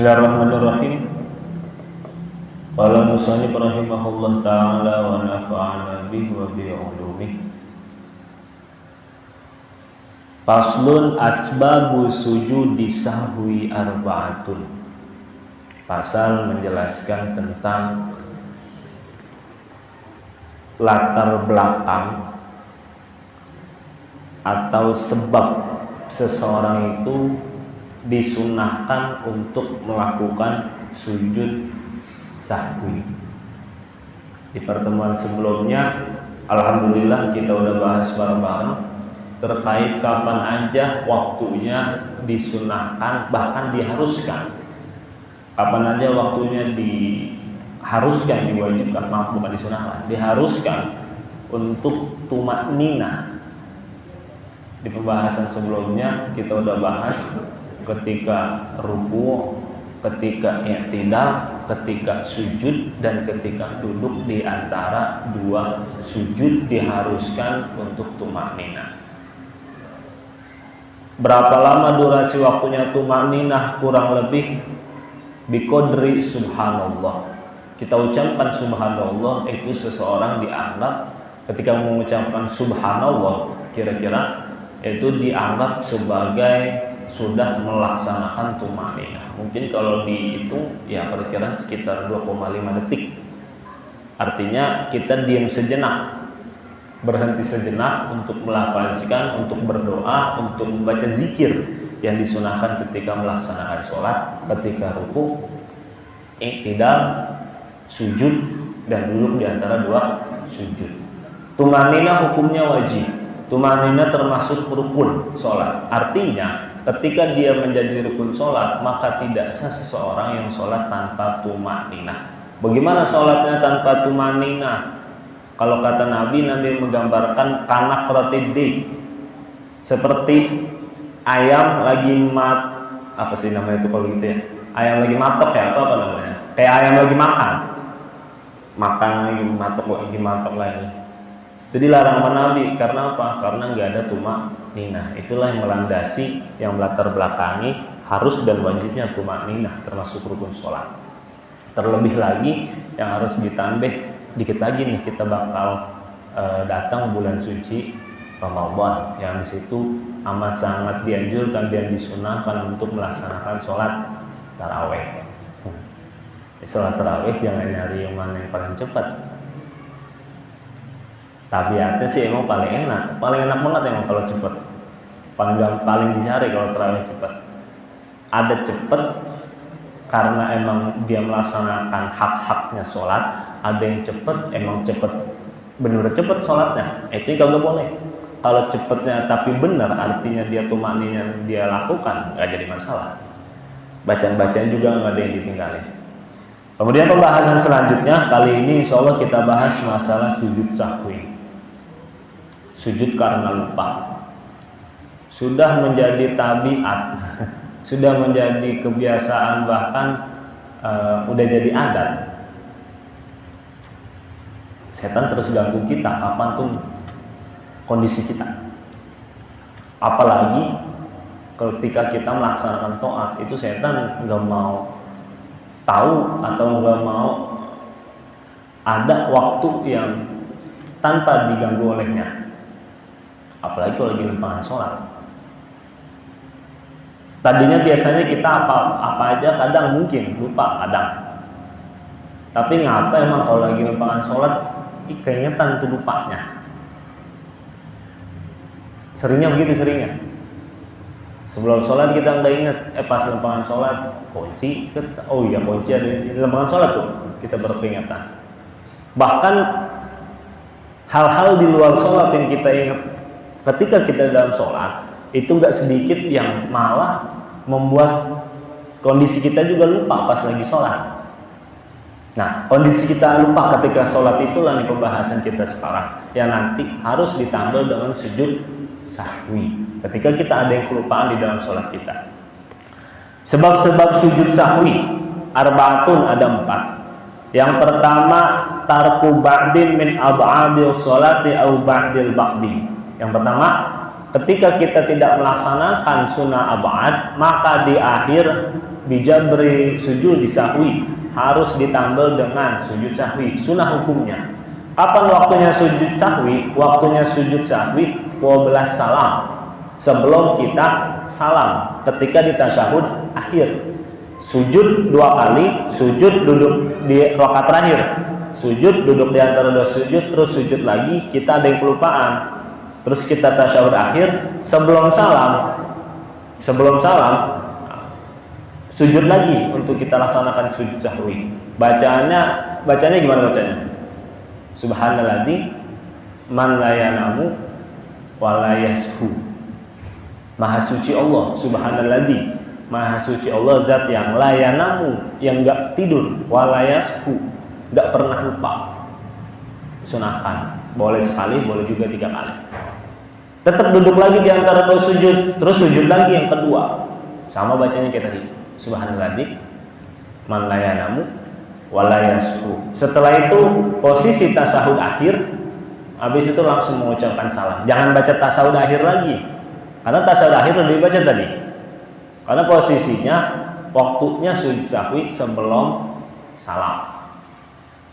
Bismillahirrahmanirrahim. Qala musannif rahimahullah ta'ala wa nafa'ana bihi wa bi ulumihi. Faslun asbabu sujudi sahwi arba'atun. Pasal menjelaskan tentang latar belakang atau sebab seseorang itu disunahkan untuk melakukan sujud sahwi. Di pertemuan sebelumnya alhamdulillah kita udah bahas bareng-bareng terkait kapan aja waktunya disunahkan, bahkan diharuskan. Kapan aja waktunya diharuskan, diwajibkan, maaf bukan disunahkan, diharuskan untuk tumakninah. Di pembahasan sebelumnya kita udah bahas ketika ruku, ketika i'tidal, ketika sujud, dan ketika duduk di antara dua sujud diharuskan untuk tumakninah. Berapa lama durasi waktunya tumakninah? Kurang lebih biqadri subhanallah. Kita ucapkan subhanallah, itu seseorang dianggap ketika mengucapkan subhanallah kira-kira itu dianggap sebagai sudah melaksanakan tumakninah. Mungkin kalau dihitung ya perkiraan sekitar 2,5 detik. Artinya kita diam sejenak, berhenti sejenak untuk melafazkan, untuk berdoa, untuk membaca zikir yang disunahkan ketika melaksanakan sholat, ketika ruku, i'tidal, sujud, dan duduk di antara dua sujud. Tumakninah hukumnya wajib. Tumakninah termasuk rukun sholat. Artinya ketika dia menjadi rukun sholat, maka tidak sah seseorang yang sholat tanpa tumakninah. Bagaimana sholatnya tanpa tumakninah? Kalau kata Nabi menggambarkan kanak rotidi, seperti ayam lagi apa sih namanya itu kalau gitu ya? Ayam lagi matok ya, apa namanya? Kayak ayam lagi makan lagi matok lagi. Itu dilarang sama Nabi. Karena apa? Karena nggak ada tumakninah. Itulah yang melandasi, yang melatar belakangi harus dan wajibnya tumakninah termasuk rukun sholat. Terlebih lagi yang harus ditambah dikit lagi nih, kita bakal datang bulan suci Ramadan yang di situ amat sangat dianjurkan dan disunahkan untuk melaksanakan sholat taraweh. Sholat taraweh jangan nyari yang mana yang paling cepat. Tabiatnya sih emang paling enak banget emang kalau cepet, paling dicari kalau tarawih cepet. Ada cepet karena emang dia melaksanakan hak-haknya sholat, ada yang cepet emang cepet, benar-benar cepet sholatnya. Itu kalau boleh. Kalau cepetnya tapi benar, artinya dia tumakninah dia lakukan, nggak jadi masalah. Bacaan-bacaan juga nggak ada yang ditinggalin. Kemudian pembahasan selanjutnya kali ini insya Allah kita bahas masalah sujud sahwi. Sujud karena lupa sudah menjadi tabiat, sudah menjadi kebiasaan, bahkan udah jadi adat. Setan terus ganggu kita kapanpun kondisi kita. Apalagi ketika kita melaksanakan taat, itu setan nggak mau tahu atau nggak mau ada waktu yang tanpa diganggu olehnya. Apalagi kalau lagi lempangan sholat. Tadinya biasanya kita apa aja kadang mungkin lupa kadang. Tapi ngapa emang kalau lagi lempangan sholat keingetan tuh lupanya. Seringnya begitu seringnya. Sebelum sholat kita nggak ingat, pas lempangan sholat kunci, oh iya kunci ada di sini. Lempangan sholat tuh kita berperingatan. Bahkan hal-hal di luar sholat yang kita ingat ketika kita dalam sholat itu nggak sedikit yang malah membuat kondisi kita juga lupa pas lagi sholat. Nah, kondisi kita lupa ketika sholat itulah nih pembahasan kita sekarang yang nanti harus ditambah dengan sujud sahwi ketika kita ada yang kelupaan di dalam sholat kita. Sebab-sebab sujud sahwi arba'atun, ada 4. Yang pertama tarku ba'din min ab'adil sholati au ba'dil ba'di. Yang pertama ketika kita tidak melaksanakan sunnah abad, maka di akhir bijabri sujud sahwi harus ditambal dengan sujud sahwi. Sunnah hukumnya. Kapan waktunya sujud sahwi? Waktunya sujud sahwi 12 salam. Sebelum kita salam ketika di tasyahud akhir. Sujud 2 kali, sujud duduk di rakaat terakhir. Sujud duduk di antara 2 sujud, terus sujud lagi, kita ada yang kelupaan. Terus kita tasyahud akhir, sebelum salam sujud lagi untuk kita laksanakan sujud sahwi. Bacanya gimana bacanya? Subhanalladzi man la yanamu wa la yashu. Maha suci Allah, subhanalladzi, maha suci Allah, zat yang la yanamu, yang enggak tidur, wa la yashu, enggak pernah lupa. Sunahkan, boleh sekali, boleh juga 3 kali. Tetap duduk lagi di antara 2 sujud, terus sujud lagi yang kedua. Sama bacanya kayak tadi. Subhanalladzi man la yanamu wa la yashu. Setelah itu posisi tasyahud akhir, habis itu langsung mengucapkan salam. Jangan baca tasyahud akhir lagi. Karena tasyahud akhir udah dibaca tadi. Karena posisinya waktunya sujud sahwi sebelum salam.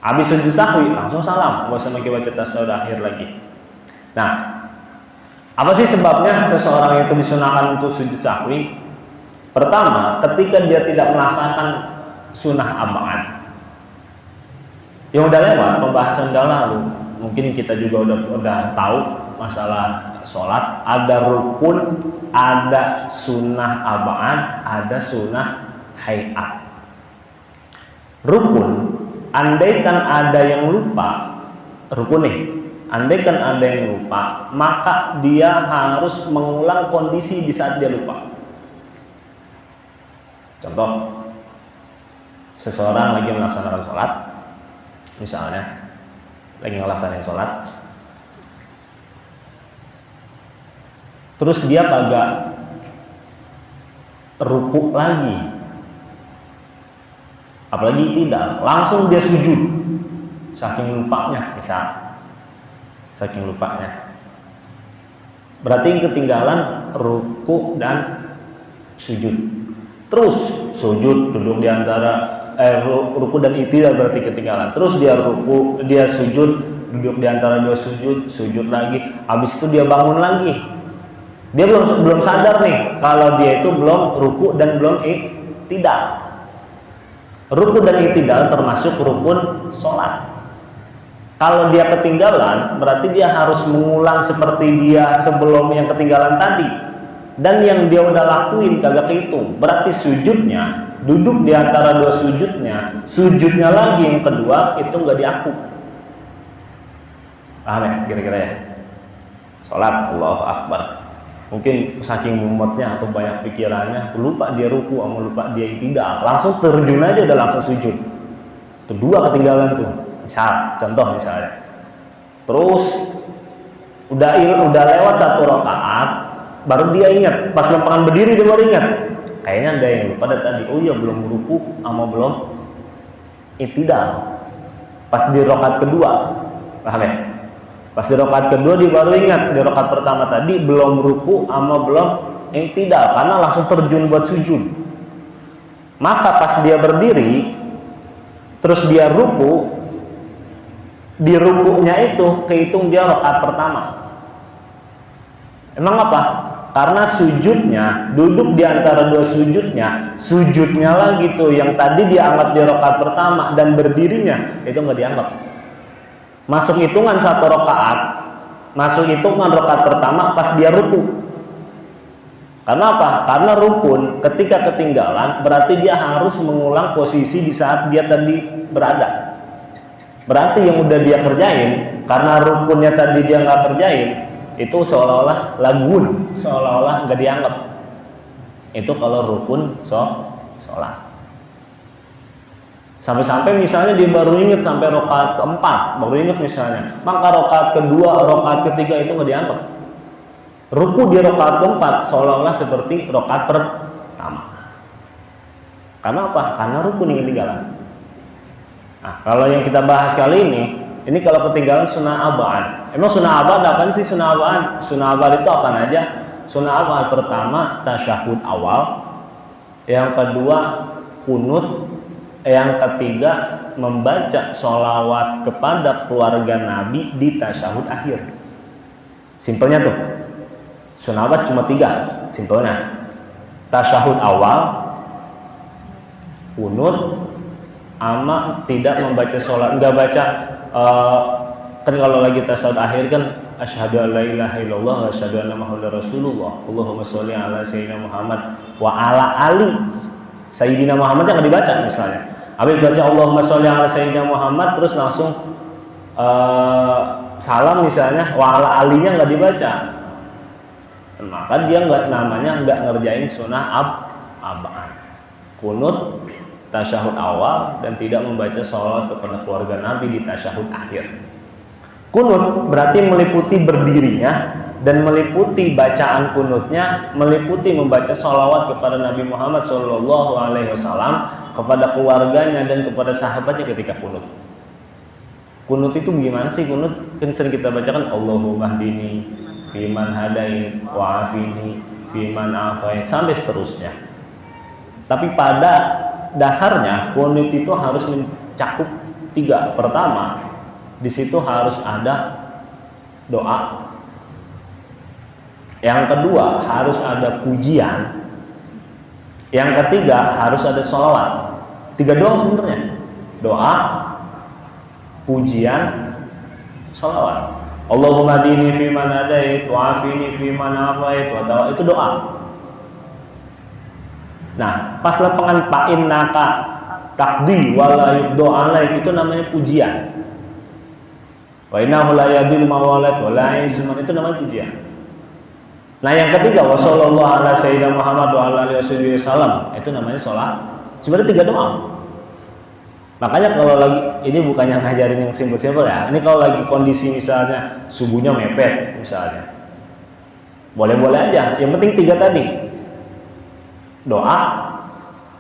Habis sujud sahwi langsung salam, nggak usah lagi baca tasyahud akhir lagi. Nah, apa sih sebabnya seseorang itu disunahkan untuk sujud sahwi? Pertama, ketika dia tidak melaksanakan sunnah abad. Yang udah lewat, pembahasan udah lalu. Mungkin kita juga udah tahu masalah sholat. Ada rukun, ada sunnah abad, ada sunnah hayat. Rukun, andaikan ada yang lupa, rukun nih. Andaikan ada yang lupa, maka dia harus mengulang kondisi di saat dia lupa. Contoh, seseorang lagi melaksanakan sholat, misalnya lagi melaksanakan sholat, terus dia kagak rukuk lagi, apalagi tidak, langsung dia sujud, saking lupanya, saking lupanya. Berarti ketinggalan rukuk dan sujud. Terus sujud duduk di antara ruku dan i'tidal berarti ketinggalan. Terus dia ruku, dia sujud duduk di antara 2 sujud, sujud lagi. Habis itu dia bangun lagi. Dia belum sadar nih kalau dia itu belum ruku dan belum i'tidal. Ruku dan i'tidal termasuk rukun sholat. Kalau dia ketinggalan, berarti dia harus mengulang seperti dia sebelum yang ketinggalan tadi. Dan yang dia udah lakuin kagak kehitung. Berarti sujudnya, duduk di antara 2 sujudnya lagi yang kedua itu nggak diaku. Paham ya kira-kira ya? Sholat, Allahu Akbar. Mungkin saking mumetnya atau banyak pikirannya, lupa dia ruku sama lupa dia tidak. Langsung terjun aja udah langsung sujud. Itu 2 ketinggalan tuh. Contoh misalnya. Terus udah lewat 1 rakaat, baru dia ingat, pas lempangan berdiri dia baru ingat, kayaknya ada yang lupa tadi. Oh iya, belum ruku sama belum i'tidal. Pas di rakaat kedua, paham ya? Pas di rakaat kedua dia baru ingat, di rakaat pertama tadi belum ruku sama belum i'tidal, karena langsung terjun buat sujud. Maka pas dia berdiri, terus dia ruku, di rukunya itu kehitung dia rakaat pertama. Emang apa? Karena sujudnya, duduk di antara 2 sujudnya lagi tuh yang tadi dia anggap di rakaat pertama dan berdirinya itu nggak dianggap. Masuk hitungan 1 rakaat, masuk hitungan rakaat pertama pas dia ruku. Karena apa? Karena rukun ketika ketinggalan berarti dia harus mengulang posisi di saat dia tadi berada. Berarti yang udah dia kerjain, karena rukunnya tadi dia nggak kerjain, itu seolah-olah lagun, seolah-olah nggak dianggap. Itu kalau rukun sholat. Sampai-sampai misalnya dia baru ingat sampai rakaat keempat, baru ingat misalnya, maka rakaat kedua, rakaat ketiga itu nggak dianggap. Ruku di rakaat keempat seolah-olah seperti rakaat pertama. Karena apa? Karena rukun yang ketinggalan. Nah, kalau yang kita bahas kali ini Ini kalau ketinggalan sunnah abad. Emang sunnah abad apa sih sunnah abad? Sunnah abad itu apa aja? Sunnah abad pertama tasyahud awal, yang kedua kunut, yang ketiga membaca sholawat kepada keluarga Nabi di tasyahud akhir. Simpelnya tuh, sunnah abad cuma 3, simpelnya. Tasyahud awal, kunut, ama tidak membaca sholat, enggak baca kan kalau lagi tasyahud akhir kan asyhadu an la ilaha illallah wa asyhadu anna muhammadar rasulullah Allahumma sholli ala sayyidina Muhammad wa ala ali sayyidina Muhammad yang dibaca misalnya. Habis baca Allahumma sholli ala sayyidina Muhammad terus langsung salam misalnya, wa ala alinya nggak dibaca, maka dia namanya nggak ngerjain sunnah abad. Kunut tasyahud awal dan tidak membaca sholawat kepada keluarga Nabi di tasyahud akhir. Kunut berarti meliputi berdirinya dan meliputi bacaan kunutnya, meliputi membaca sholawat kepada Nabi Muhammad SAW, kepada keluarganya dan kepada sahabatnya ketika kunut. Kunut itu gimana sih kunut? Kan sering kita bacakan Allahumma hdini fiman hadait wa afini fiman afait sampai seterusnya. Tapi pada dasarnya kunut itu harus mencakup 3. Pertama, di situ harus ada doa. Yang kedua harus ada pujian. Yang ketiga harus ada sholawat. 3 doang sebenarnya. Doa, pujian, sholawat. Allahumma dini fiman hadait wa afini fiman afait wa tawa, itu doa. Nah, pas lepengan pa'in naka takdi wala yubdo alaik, itu namanya pujian. Wa innahu la yadil mawalat wa la yuzman, itu namanya pujian. Nah, yang ketiga wa sallallahu ala sayyidina Muhammad wa ala alihi wasallam, itu namanya sholat. Sebenarnya 3 doa. Makanya kalau lagi, ini bukannya ngajarin yang simpel-simpel ya. Ini kalau lagi kondisi misalnya subuhnya mepet misalnya, boleh-boleh aja. Yang penting 3 tadi. Doa,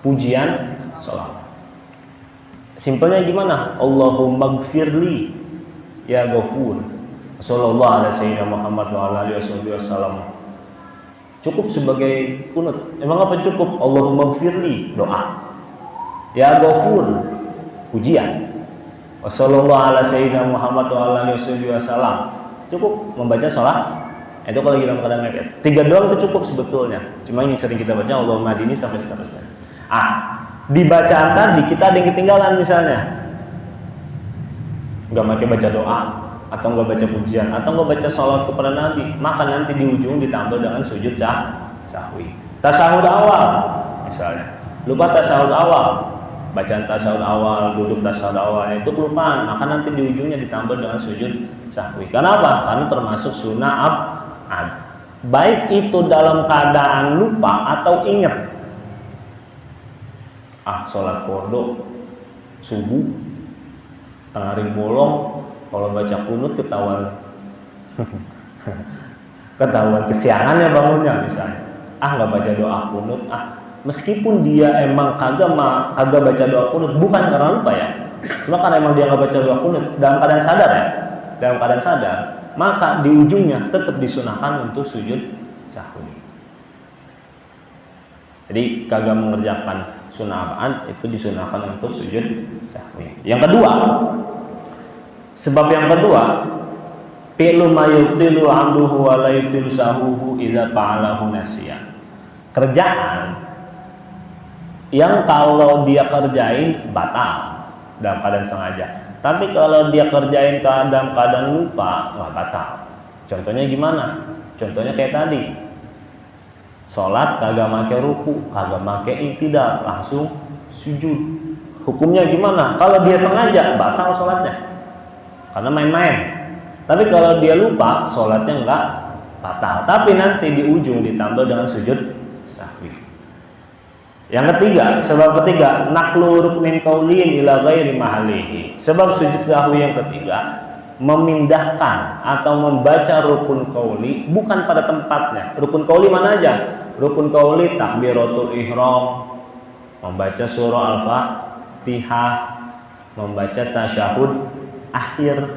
pujian, sholat. Simpelnya gimana? Allahumma gfirli ya ghafur sallallahu ala sayyidina Muhammad wa ala alihi wasallam. Cukup sebagai kunut. Emang apa cukup? Allahumma gfirli, doa. Ya ghafur, pujian. Wa sallallahu ala sayyidina Muhammad wa ala alihi wasallam. Cukup membaca sholat. Itu kalau dalam keadaan mepet. 3 doang itu cukup sebetulnya. Cuma ini sering kita baca Allahumma dini sampai seterusnya. Di bacaan tadi kita ada yang ketinggalan misalnya, nggak pakai baca doa, atau nggak baca pujian, atau nggak baca sholawat kepada Nabi, maka nanti di ujung ditambah dengan sujud sahwi. Tasahud awal misalnya, lupa tasahud awal, bacaan tasahud awal, duduk tasahud awal itu kelupaan, maka nanti di ujungnya ditambah dengan sujud sahwi. Kenapa? Karena termasuk sunnah baik itu dalam keadaan lupa atau ingat. Sholat kodok subuh tengah ring bolong, kalau baca kunut ketahuan kesiangannya bangunnya misalnya. Nggak baca doa kunut. Meskipun dia emang kagak baca doa kunut, bukan karena lupa ya, cuma karena emang dia nggak baca doa kunut dalam keadaan sadar ya, dalam keadaan sadar, maka di ujungnya tetap disunahkan untuk sujud sahwi. Jadi kagak mengerjakan sunnah apaan, itu disunahkan untuk sujud sahwi. Yang kedua, sebab yang kedua, fi'lu ma yubtilu 'amduhu wa la yubtilu sahuhu idza fa'alahu nasiya. Kerjaan yang kalau dia kerjain batal dalam keadaan sengaja. Tapi kalau dia kerjain dalam keadaan lupa, nggak batal. Contohnya gimana? Contohnya kayak tadi. Sholat kagak make ruku, kagak make i'tidal, langsung sujud. Hukumnya gimana? Kalau dia sengaja, batal sholatnya. Karena main-main. Tapi kalau dia lupa, sholatnya nggak batal. Tapi nanti di ujung ditambah dengan sujud sahwi. Yang ketiga, sebab ketiga, naqlu ruknin qaulin ila ghairi mahalihi. Sebab sujud sahwi yang ketiga, memindahkan atau membaca rukun qauli bukan pada tempatnya. Rukun qauli mana aja? Rukun qauli takbiratul ihram, membaca surah Al-Fatihah, membaca tasyahud akhir,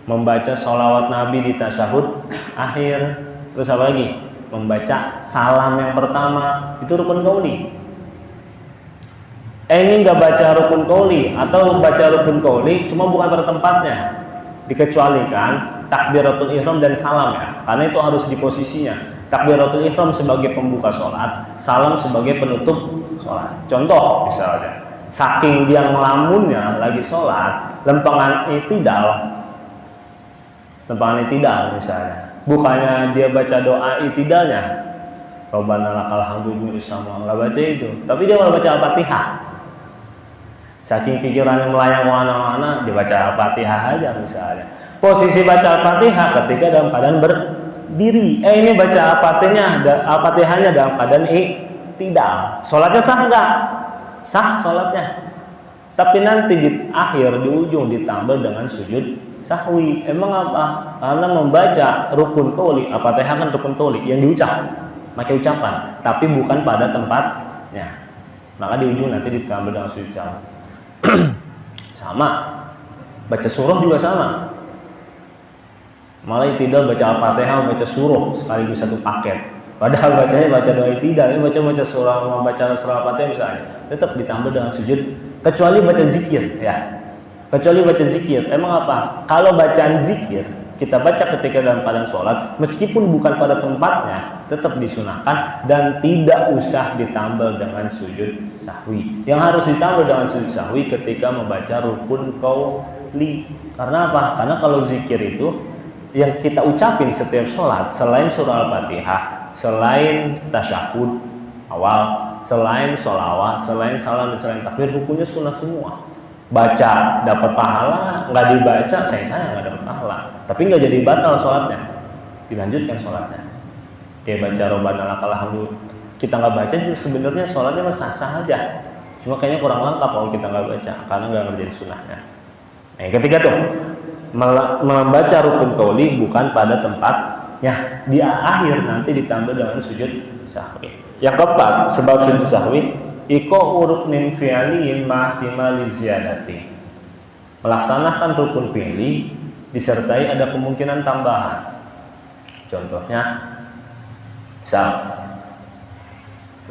membaca sholawat Nabi di tasyahud akhir, terus apa lagi? Membaca salam yang pertama, itu rukun qauli. Ini nggak baca rukun qauli atau baca rukun qauli cuma bukan pada tempatnya, dikecualikan takbiratul ihram dan salam ya, karena itu harus di posisinya. Takbiratul ihram sebagai pembuka sholat, salam sebagai penutup sholat. Contoh misalnya, saking dia ngelamunnya lagi sholat, lempengan itidal misalnya, bukannya dia baca doa itidalnya, Rabbana lakal hamdu sama, nggak baca itu, tapi dia malah baca Al-Fatihah. Saking pikirannya melayang mana-mana, dia baca Al-Fatihah aja misalnya. Posisi baca Al-Fatihah ketika dalam keadaan berdiri. Ini baca Al-Fatihahnya dalam keadaan itidal. Sholatnya sah enggak? Sah sholatnya. Tapi nanti di akhir, di ujung ditambah dengan sujud sahwi. Emang apa? Karena membaca rukun qauli, Al-Fatihah kan rukun qauli yang diucap, pakai ucapan, tapi bukan pada tempatnya. Maka di ujung nanti ditambah dengan sujud sahwi. Sama, baca surah juga sama. Malah tidak baca Al-Fatihah, baca surah sekaligus satu paket. Padahal bacanya baca doa tidak, ini baca surah, membaca surah Al-Fatihah misalnya, tetap ditambah dengan sujud, kecuali baca zikir ya. Kecuali baca zikir. Emang apa? Kalau bacaan zikir kita baca ketika dalam keadaan sholat, meskipun bukan pada tempatnya, tetap disunahkan dan tidak usah ditambah dengan sujud sahwi. Yang harus ditambah dengan sujud sahwi ketika membaca rukun qauli. Karena apa? Karena kalau zikir itu yang kita ucapin setiap sholat, selain surah Al-Fatihah, selain tasyahud awal, selain sholawat, selain salam, dan selain takbir, rukunnya sunnah semua. Baca dapat pahala, nggak dibaca sayang nggak dapat pahala, tapi nggak jadi batal sholatnya, dilanjutkan sholatnya. Kayak baca Rabbana lakal hamdu, kita nggak baca juga sebenarnya sholatnya sah-sah aja, cuma kayaknya kurang lengkap kalau kita nggak baca karena nggak ngerjain sunnahnya. Nah, yang ketiga tuh, membaca rukun qauli bukan pada tempatnya, di akhir nanti ditambah dengan sujud sahwi. Yang keempat, sebab sujud sahwi iko ruknin fi'liyin ma'ihtimali ziyadati, melaksanakan rukun fi'li disertai ada kemungkinan tambahan. Contohnya, misal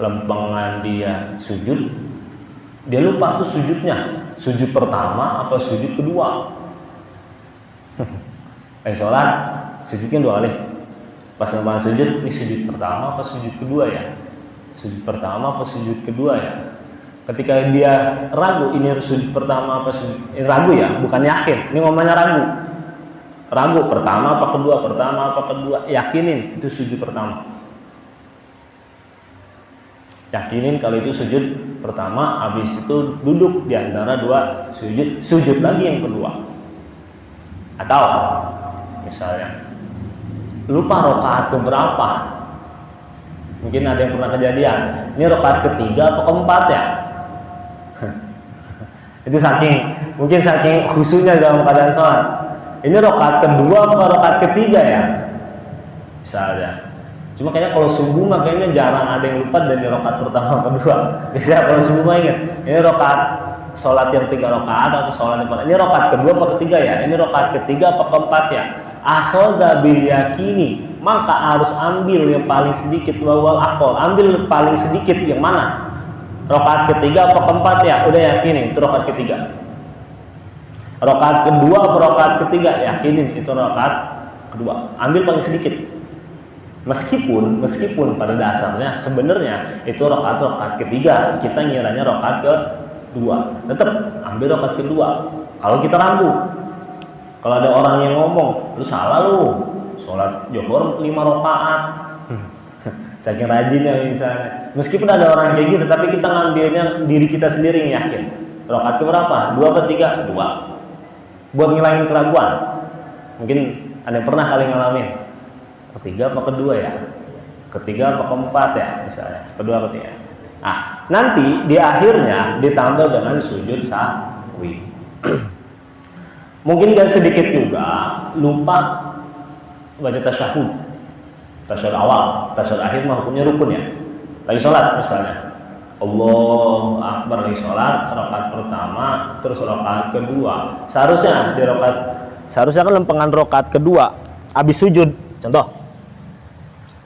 lempengan dia sujud, dia lupa tuh sujudnya, sujud pertama apa sujud kedua. Sholat sujudnya 2 kali, pas lempengan sujud, ini sujud pertama apa sujud kedua ya? Sujud pertama apa sujud kedua ya? Ketika dia ragu, ini sujud pertama apa sujud, ragu ya, bukan yakin, ini ngomongnya ragu pertama apa kedua, yakinin itu sujud pertama, yakinin kalau itu sujud pertama, habis itu duduk di antara 2 sujud lagi yang kedua. Atau misalnya lupa rakaat keberapa, mungkin ada yang pernah kejadian, ini rakaat ketiga atau keempat ya. Itu mungkin saking khusyuknya dalam keadaan sholat, ini rakaat kedua atau rakaat ketiga ya misalnya. Cuma kayaknya kalau subuh mah kayaknya jarang ada yang lupa dari rakaat pertama kedua. Biasanya kalau subuh mah ingat, ini rakaat sholat yang 3 rakaat atau sholat yang 4, ini rakaat kedua atau ketiga ya, ini rakaat ketiga atau keempat ya. Akhadha bil yakini, maka harus ambil yang paling sedikit, wal aqall, ambil paling sedikit yang mana, rakaat ketiga atau keempat ya, udah yakinin itu rakaat ketiga. Rakaat kedua atau rakaat ketiga, yakinin itu rakaat kedua, ambil paling sedikit. Meskipun pada dasarnya sebenarnya itu rakaat ketiga, kita ngiranya rakaat kedua, tetap ambil rakaat kedua. Kalau kita ragu, kalau ada orang yang ngomong, lu salah lu, sholat Johor 5 rakaat, saking rajinnya misalnya. Meskipun ada orang kayak gitu, tapi kita ngambilnya diri kita sendiri yang yakin. Rakaat keberapa? 2 atau 3? 2. Buat ngilangin keraguan. Mungkin ada yang pernah kali ngalamin. Ketiga apa kedua ya? Ketiga apa keempat ya misalnya? Kedua ketiga. Nah, nanti di akhirnya ditambah dengan sujud sahwi. Mungkin gak sedikit juga lupa baca tasyahud awal, tasyahud akhir mah hukumnya rukun ya. Lagi sholat misalnya, Allahu Akbar lagi sholat rakaat pertama, terus rakaat kedua. Seharusnya kan lempengan rakaat kedua habis sujud. Contoh,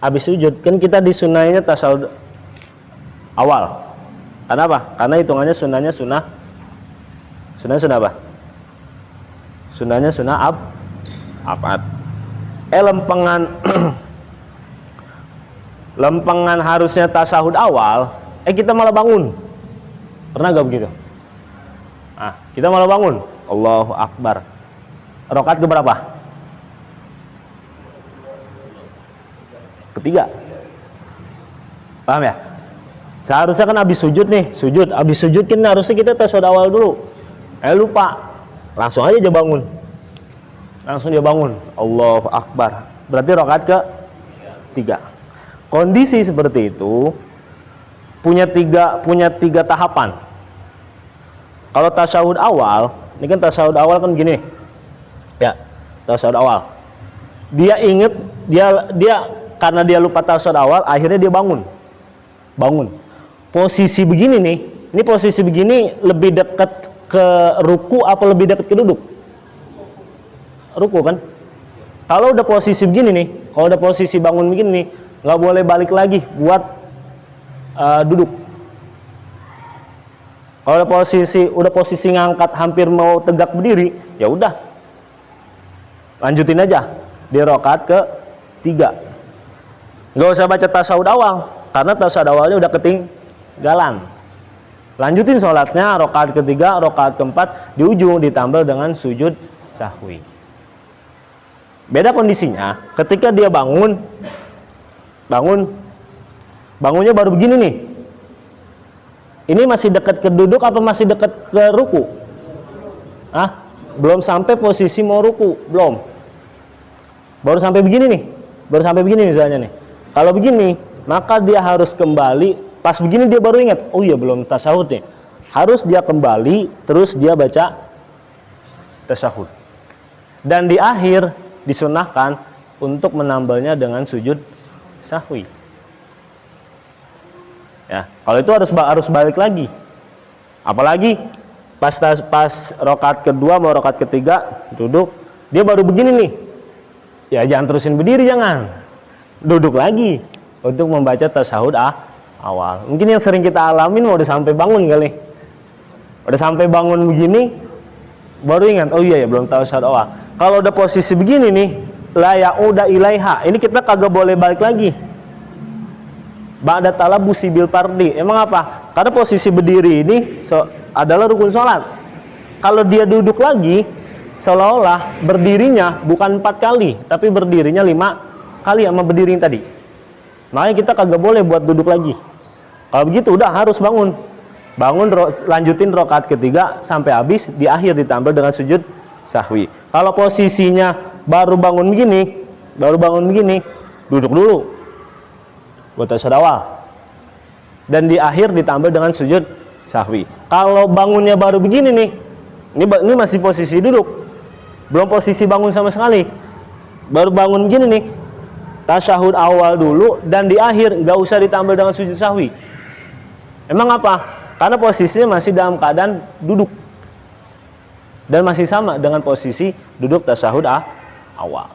habis sujud kan kita disunainya tasawuf awal. Karena apa? Karena hitungannya sunahnya sunnah apa? Sunahnya sunnah abad. Lempengan lempengan harusnya tasahud awal, kita malah bangun. Pernah gak begitu? Kita malah bangun. Allahu Akbar. Rakaat keberapa? Ketiga. Paham ya? Seharusnya kan habis sujud nih, habis sujud kan harusnya kita tasahud awal dulu. Lupa. Langsung aja dia bangun. Allahu Akbar. Berarti rakaat ke-3. Kondisi seperti itu punya tiga tahapan. Kalau tasyahud awal, ini kan tasyahud awal kan gini. Ya, tasyahud awal. Dia inget, dia karena dia lupa tasyahud awal, akhirnya dia bangun. Posisi begini nih, ini posisi begini lebih dekat ke ruku apa lebih dekat ke duduk? Ruku kan? Kalau udah posisi begini nih, kalau udah posisi bangun begini nih, nggak boleh balik lagi buat duduk. Kalau udah posisi ngangkat hampir mau tegak berdiri, ya udah lanjutin aja di rakaat ke-3. Nggak usah baca tasawuf awal, karena tasawuf awalnya udah ketinggalan. Lanjutin sholatnya rakaat ke-3, rakaat ke-4, di ujung ditambah dengan sujud sahwi. Beda kondisinya ketika dia bangunnya baru begini nih. Ini masih dekat ke duduk atau masih dekat ke ruku? Belum sampai posisi mau ruku, belum. Baru sampai begini nih. Baru sampai begini misalnya nih. Kalau begini, maka dia harus kembali. Pas begini dia baru ingat, oh iya belum tasyahud nih. Harus dia kembali, terus dia baca tasyahud. Dan di akhir disunahkan untuk menambahnya dengan sujud sahwi. Ya, kalau itu harus balik lagi. Apalagi pas rakaat kedua mau rakaat ketiga duduk, dia baru begini nih. Ya jangan terusin berdiri, jangan. Duduk lagi untuk membaca tasyahud awal. Mungkin yang sering kita alamin udah sampai bangun kali. Udah sampai bangun begini baru ingat, oh iya ya belum tasyahud awal. Kalau udah posisi begini nih, la ya'uda ilaiha. Ini kita kagak boleh balik lagi. Ba'da talabusi bil fardi. Emang apa? Karena posisi berdiri ini adalah rukun sholat. Kalau dia duduk lagi, seolah-olah berdirinya bukan 4 kali, tapi berdirinya 5 kali sama berdiri yang tadi. Makanya kita kagak boleh buat duduk lagi. Kalau begitu udah harus bangun, lanjutin rakaat ke-3 sampai habis, di akhir ditambah dengan sujud sahwi. Kalau posisinya baru bangun begini, duduk dulu buat tasyahud awal, dan di akhir ditambah dengan sujud sahwi. Kalau bangunnya baru begini nih, ini masih posisi duduk, belum posisi bangun sama sekali, baru bangun begini nih, tasyahud awal dulu, dan di akhir nggak usah ditambah dengan sujud sahwi. Emang apa? Karena posisinya masih dalam keadaan duduk dan masih sama dengan posisi duduk tasyahud awal.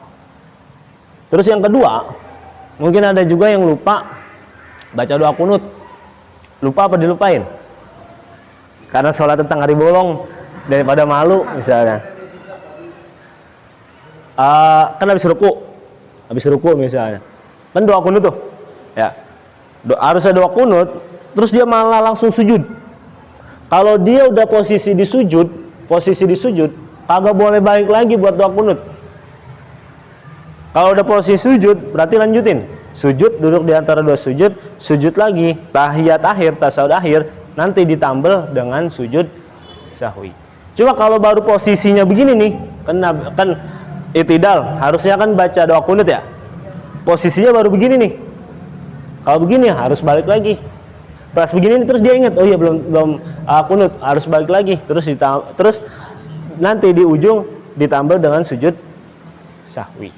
Terus yang kedua, mungkin ada juga yang lupa baca doa kunut. Lupa apa dilupain? Karena sholat tentang hari bolong daripada malu misalnya. Kan habis ruku misalnya. Kan doa kunut tuh. Ya. Harus ada doa kunut, terus dia malah langsung sujud. Kalau dia udah posisi di sujud, kagak boleh balik lagi buat doa kunut. Kalau udah posisi sujud, berarti lanjutin. Sujud, duduk di antara dua sujud, sujud lagi, tahiyat akhir, tasyahud akhir, nanti ditambah dengan sujud sahwi. Cuma kalau baru posisinya begini nih, kan i'tidal, harusnya kan baca doa kunut ya. Posisinya baru begini nih. Kalau begini harus balik lagi. Pas begini terus dia ingat, oh iya belum kunut, harus balik lagi. Terus nanti di ujung ditambah dengan sujud sahwi.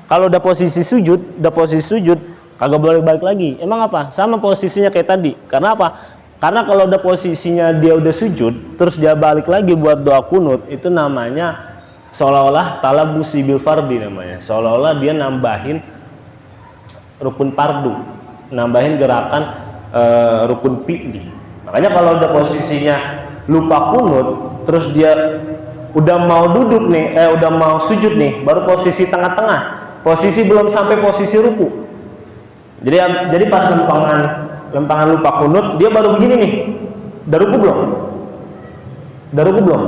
Kalau udah posisi sujud, kagak boleh balik lagi. Emang apa? Sama posisinya kayak tadi. Karena apa? Karena kalau udah posisinya dia udah sujud, terus dia balik lagi buat doa kunut, itu namanya seolah-olah talabusi bil fardi namanya. Seolah-olah dia nambahin rukun fardu, nambahin gerakan rukun fi'li. Makanya kalau udah posisinya lupa kunut, terus dia udah mau duduk nih, udah mau sujud nih, baru posisi tengah-tengah, posisi belum sampai posisi ruku. Jadi pas lempangan lupa kunut, dia baru begini nih. Udah ruku belum? Udah ruku belum?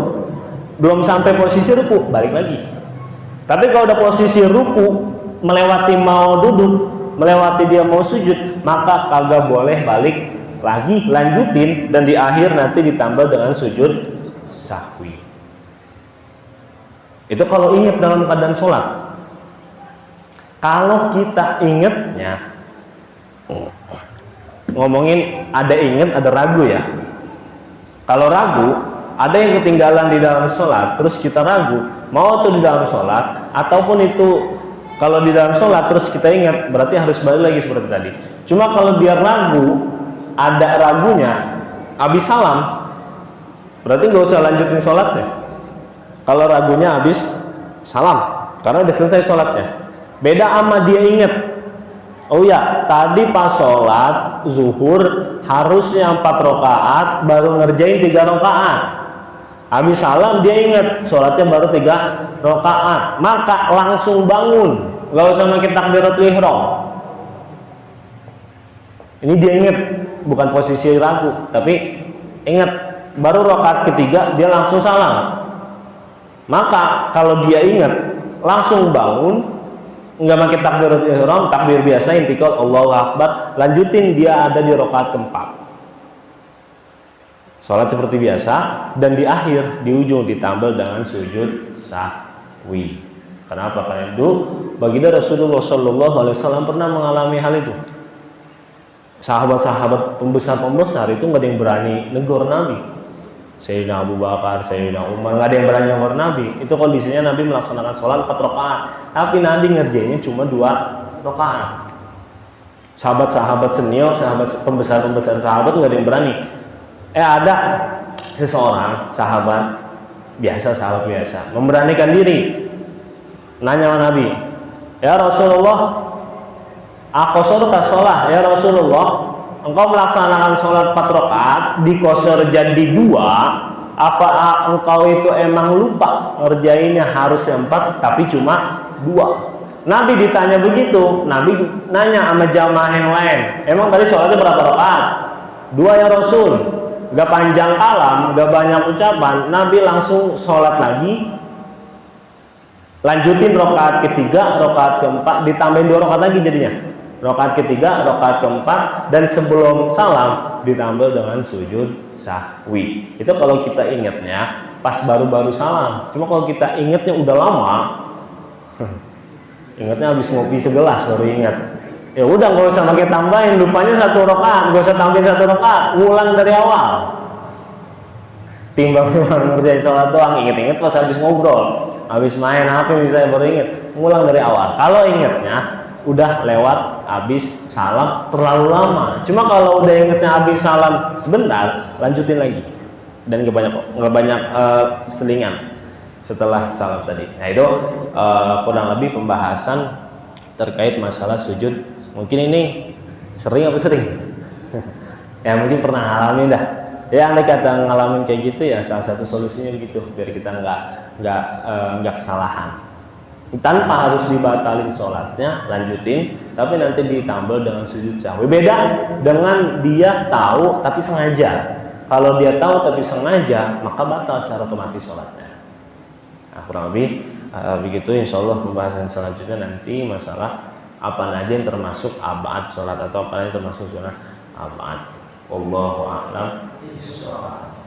Belum sampai posisi ruku, balik lagi. Tapi kalau udah posisi ruku, melewati mau duduk, melewati dia mau sujud, maka kagak boleh balik lagi, lanjutin, dan di akhir nanti ditambah dengan sujud sahwi. Itu kalau ingat dalam keadaan sholat. Kalau kita ingatnya, ngomongin ada ingat, ada ragu ya. Kalau ragu, ada yang ketinggalan di dalam sholat, terus kita ragu, mau tuh di dalam sholat, ataupun itu kalau di dalam sholat terus kita ingat, berarti harus balik lagi seperti tadi. Cuma kalau dia ragu, ada ragunya, habis salam, berarti nggak usah lanjutin sholatnya. Kalau ragunya habis salam, karena udah selesai sholatnya. Beda sama dia ingat, oh ya, tadi pas sholat zuhur harusnya 4 rakaat, baru ngerjain 3 rakaat. Habis salam dia ingat sholatnya baru 3 rakaat, maka langsung bangun, gak usah pakai takbiratul ihram. Ini dia ingat, bukan posisi ragu, tapi ingat baru rakaat ketiga dia langsung salam. Maka kalau dia ingat langsung bangun, nggak pakai takbiratul ihram, takbir biasa, intikal Allahu Akbar, lanjutin, dia ada di rakaat keempat. Sholat seperti biasa, dan di akhir, di ujung ditambah dengan sujud sahwi. Kenapa? Karena itu baginda Rasulullah SAW pernah mengalami hal itu. Sahabat-sahabat pembesar itu nggak ada yang berani negur Nabi. Sayyidina Abu Bakar, Sayyidina Umar, nggak ada yang berani negur Nabi. Itu kondisinya Nabi melaksanakan sholat 4 rakaat, tapi Nabi ngerjainnya cuma 2 rakaat. Sahabat-sahabat senior, sahabat pembesar sahabat nggak ada yang berani. Ada seseorang sahabat biasa memberanikan diri, nanya sama Nabi, ya Rasulullah, aqsarta sholat, ya Rasulullah, engkau melaksanakan sholat 4 rakaat dikosor jadi 2, apa engkau itu emang lupa ngerjainnya harusnya 4 tapi cuma 2? Nabi ditanya begitu, Nabi nanya sama jamaah yang lain, emang tadi sholatnya berapa rakaat? 2 ya Rasul. Gak panjang kalam, gak banyak ucapan, Nabi langsung sholat lagi, lanjutin rakaat ketiga, rakaat keempat, ditambahin 2 rakaat lagi jadinya. Rakaat ketiga, rakaat keempat, dan sebelum salam ditambah dengan sujud sahwi. Itu kalau kita ingatnya pas baru-baru salam. Cuma kalau kita ingatnya udah lama, ingatnya habis ngopi segelas baru ingat, ya udah nggak usah pakai tambahin, lupanya 1 rakaat, nggak usah tambahin 1 rakaat, ngulang dari awal. Timbang ngerjain sholat doang, inget-inget pas habis ngobrol, habis main HP misalnya baru inget, ngulang dari awal. Kalau ingetnya udah lewat habis salam terlalu lama. Cuma kalau udah ingetnya habis salam sebentar, lanjutin lagi, dan nggak banyak selingan setelah salam tadi. Nah itu kurang lebih pembahasan terkait masalah sujud. Mungkin ini sering apa sering? Ya mungkin pernah ngalamin dah. Ya andai kata ngalamin kayak gitu, ya salah satu solusinya begitu, biar kita nggak kesalahan. Tanpa harus dibatalin sholatnya, lanjutin, tapi nanti ditambah dengan sujud sahwi. Beda dengan dia tahu tapi sengaja. Kalau dia tahu tapi sengaja, maka batal secara otomatis sholatnya. Nah, kurang lebih begitu. Insya Allah pembahasan selanjutnya nanti masalah apa aja yang termasuk abad sholat, atau apa yang termasuk sunah abad. Wallahu a'lam bishawab.